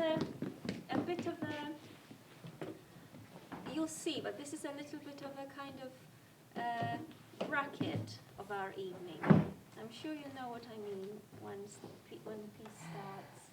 a bit of a, you'll see, but this is a little bit of a kind of bracket of our evening. I'm sure you know what I mean when the piece starts.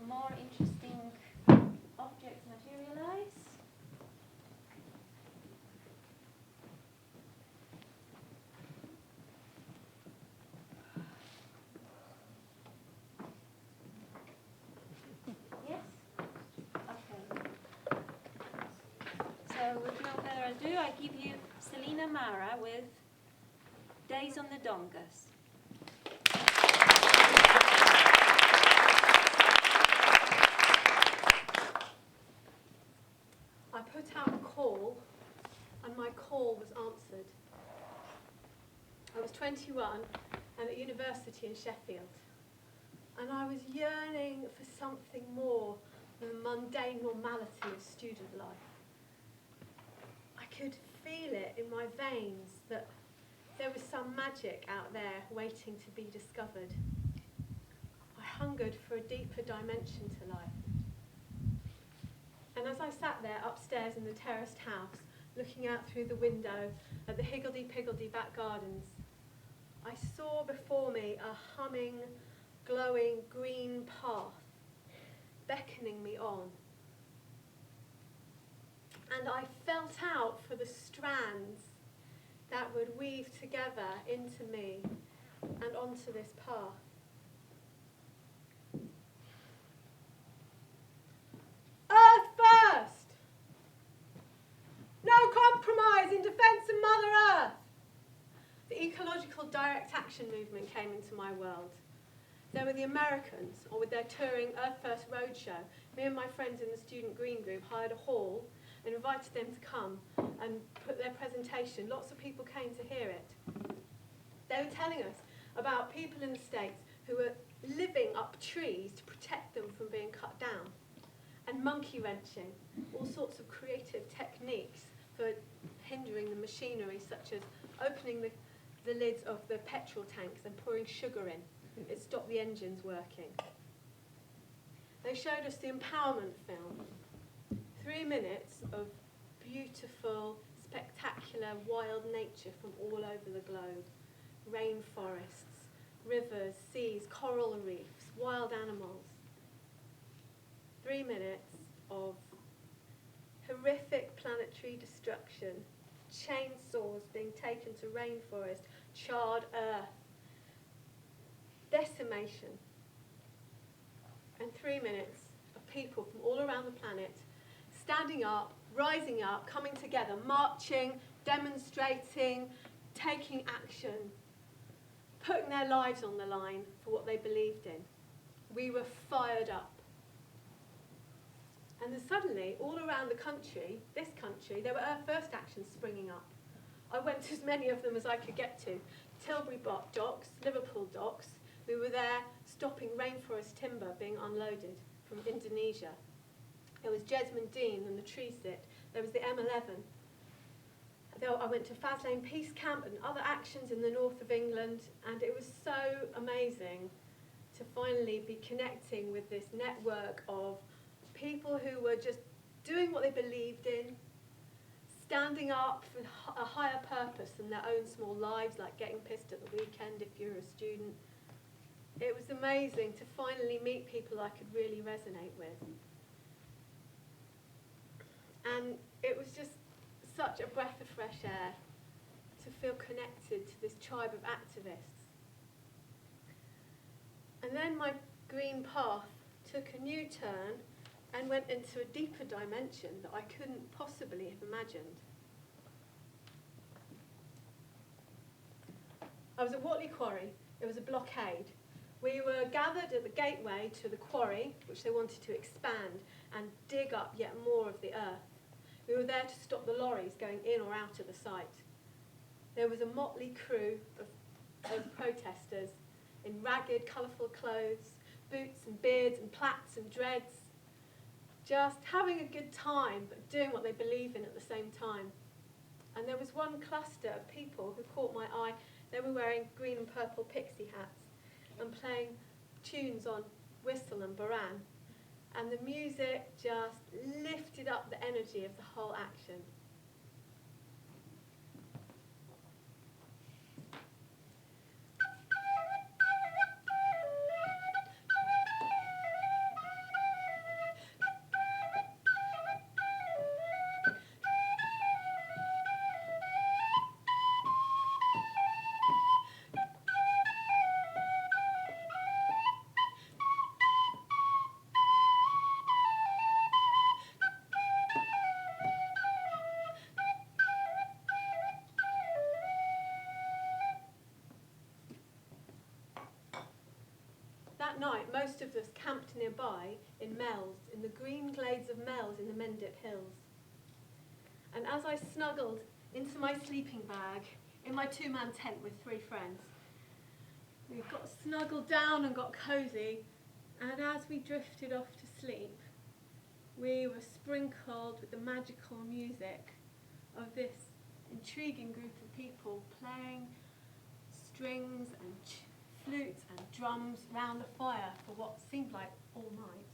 More interesting objects materialize. Yes? Okay. So with no further ado, I give you Selina Mara with Days on the Dongas. I put out a call, and my call was answered. I was 21 and at university in Sheffield, and I was yearning for something more than the mundane normality of student life. I could feel it in my veins that there was some magic out there waiting to be discovered. I hungered for a deeper dimension to life. And as I sat there upstairs in the terraced house, looking out through the window at the higgledy-piggledy back gardens, I saw before me a humming, glowing green path beckoning me on. And I felt out for the strands that would weave together into me and onto this path. Earth first! No compromise in defence of Mother Earth! The ecological direct action movement came into my world. There were the Americans, or with their touring Earth First Roadshow. Me and my friends in the student green group hired a hall and invited them to come and put their presentation. Lots of people came to hear it. They were telling us about people in the States who were living up trees to protect them from being cut down, and monkey wrenching, all sorts of creative techniques for hindering the machinery, such as opening the lids of the petrol tanks and pouring sugar in. It stopped the engines working. They showed us the empowerment film. 3 minutes of beautiful, spectacular, wild nature from all over the globe. Rainforests, rivers, seas, coral reefs, wild animals. 3 minutes of horrific planetary destruction, chainsaws being taken to rainforest, charred earth, decimation. And 3 minutes of people from all around the planet standing up, rising up, coming together, marching, demonstrating, taking action, putting their lives on the line for what they believed in. We were fired up. And then suddenly, all around the country, this country, there were Earth First actions springing up. I went to as many of them as I could get to. Tilbury docks, Liverpool docks. We were there stopping rainforest timber being unloaded from Indonesia. There was Jesmond Dean and the tree sit. There was the M11. I went to Faslane Peace Camp and other actions in the north of England, and it was so amazing to finally be connecting with this network of people who were just doing what they believed in, standing up for a higher purpose than their own small lives, like getting pissed at the weekend if you're a student. It was amazing to finally meet people I could really resonate with. And it was just such a breath of fresh air to feel connected to this tribe of activists. And then my green path took a new turn and went into a deeper dimension that I couldn't possibly have imagined. I was at Watley Quarry. It was a blockade. We were gathered at the gateway to the quarry, which they wanted to expand and dig up yet more of the earth. We were there to stop the lorries going in or out of the site. There was a motley crew of protesters in ragged, colourful clothes, boots and beards and plaits and dreads, just having a good time, but doing what they believe in at the same time. And there was one cluster of people who caught my eye. They were wearing green and purple pixie hats. and playing tunes on whistle and baran. And the music just lifted up the energy of the whole action. That night, most of us camped nearby in Mells, in the green glades of Mells in the Mendip Hills. And as I snuggled into my sleeping bag, in my two-man tent with 3 friends, we got snuggled down and got cosy, and as we drifted off to sleep, we were sprinkled with the magical music of this intriguing group of people playing strings and flutes and drums round the fire for what seemed like all night.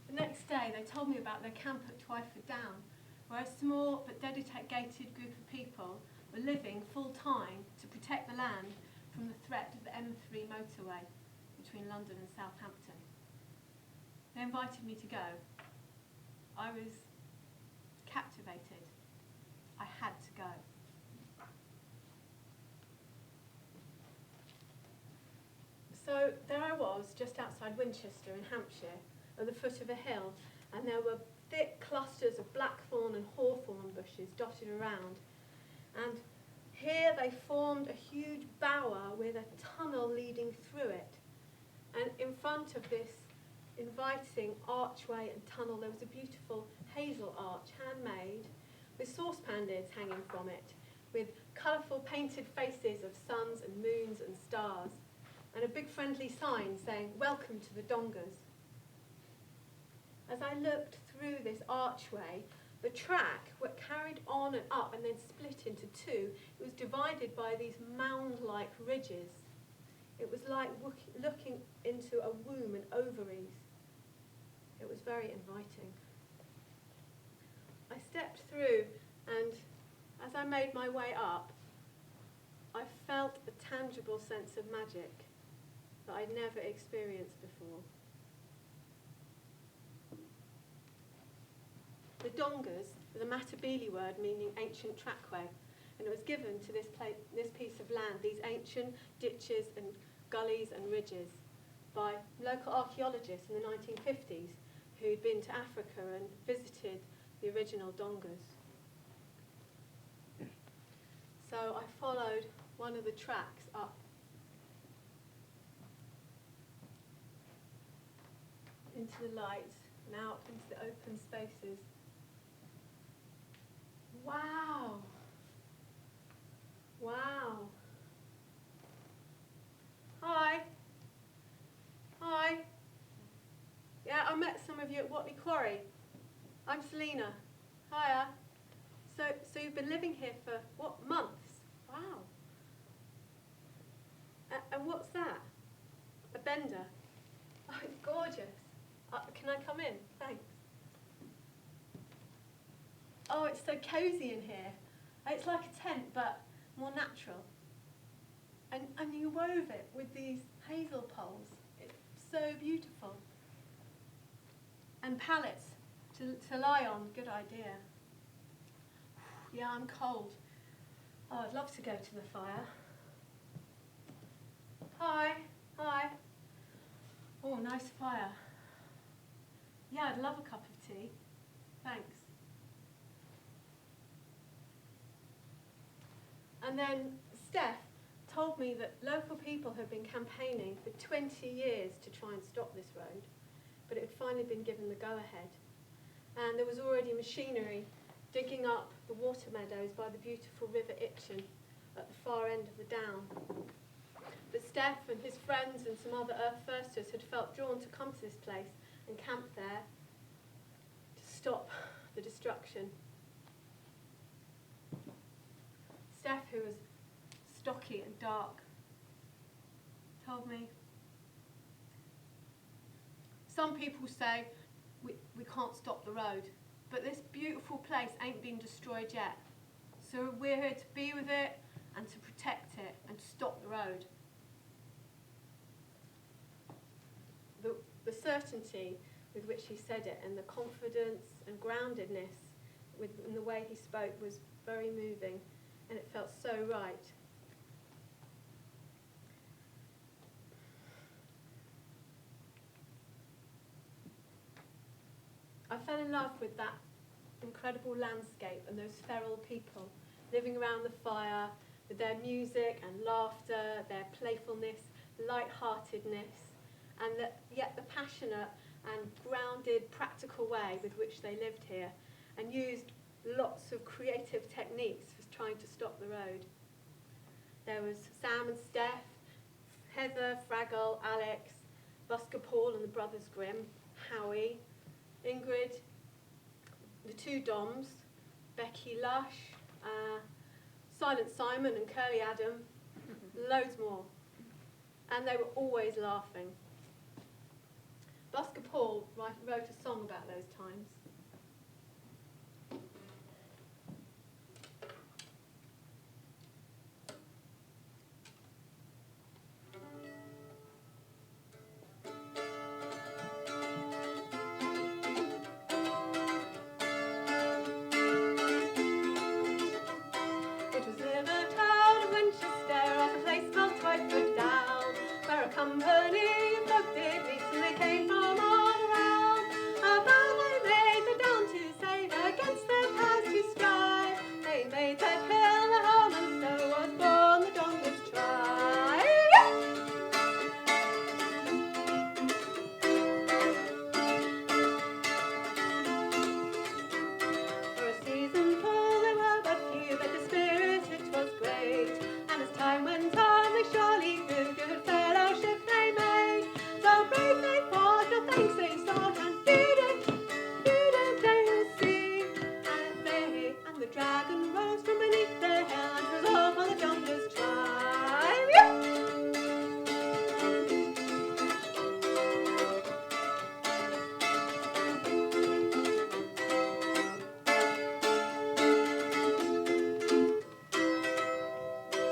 The next day, they told me about their camp at Twyford Down, where a small but dedicated group of people were living full-time to protect the land from the threat of the M3 motorway between London and Southampton. They invited me to go. I was captivated. I had to go. So there I was, just outside Winchester in Hampshire, at the foot of a hill, and there were thick clusters of blackthorn and hawthorn bushes dotted around. And here they formed a huge bower with a tunnel leading through it. And in front of this inviting archway and tunnel, there was a beautiful hazel arch, handmade, with saucepan lids hanging from it, with colourful painted faces of suns and moons and stars, and a big friendly sign saying, "Welcome to the Dongas." As I looked through this archway, the track carried on and up and then split into 2. It was divided by these mound-like ridges. It was like looking into a womb and ovaries. It was very inviting. I stepped through, and as I made my way up, I felt a tangible sense of magic that I'd never experienced before. The Dongas was a Matabele word meaning ancient trackway, and it was given to this piece of land, these ancient ditches and gullies and ridges, by local archaeologists in the 1950s who'd been to Africa and visited the original Dongas. So I followed one of the tracks up into the light and out into the open spaces. Wow. Wow. Hi. Hi. Yeah, I met some of you at Watley Quarry. I'm Selina. Hiya. So you've been living here for, what, months? Wow. And what's that? A bender? Oh, it's gorgeous. Can I come in? Thanks. Oh, it's so cosy in here. It's like a tent, but more natural. And you wove it with these hazel poles. It's so beautiful. And pallets to lie on, good idea. Yeah, I'm cold. Oh, I'd love to go to the fire. Hi. Oh, nice fire. Yeah, I'd love a cup of tea. Thanks. And then Steph told me that local people had been campaigning for 20 years to try and stop this road, but it had finally been given the go-ahead. And there was already machinery digging up the water meadows by the beautiful River Itchen at the far end of the down. But Steph and his friends and some other Earth Firsters had felt drawn to come to this place and camp there to stop the destruction. Steph, who was stocky and dark, told me, some people say we can't stop the road, but this beautiful place ain't been destroyed yet. So we're here to be with it and to protect it and to stop the road. The certainty with which he said it and the confidence and groundedness in the way he spoke was very moving, and it felt so right. I fell in love with that incredible landscape and those feral people living around the fire with their music and laughter, their playfulness, light-heartedness, and yet the passionate and grounded, practical way with which they lived here and used lots of creative techniques for trying to stop the road. There was Sam and Steph, Heather, Fraggle, Alex, Busker Paul and the Brothers Grimm, Howie, Ingrid, the two Doms, Becky Lush, Silent Simon and Curly Adam, loads more. And they were always laughing. Busker Paul wrote a song about those times.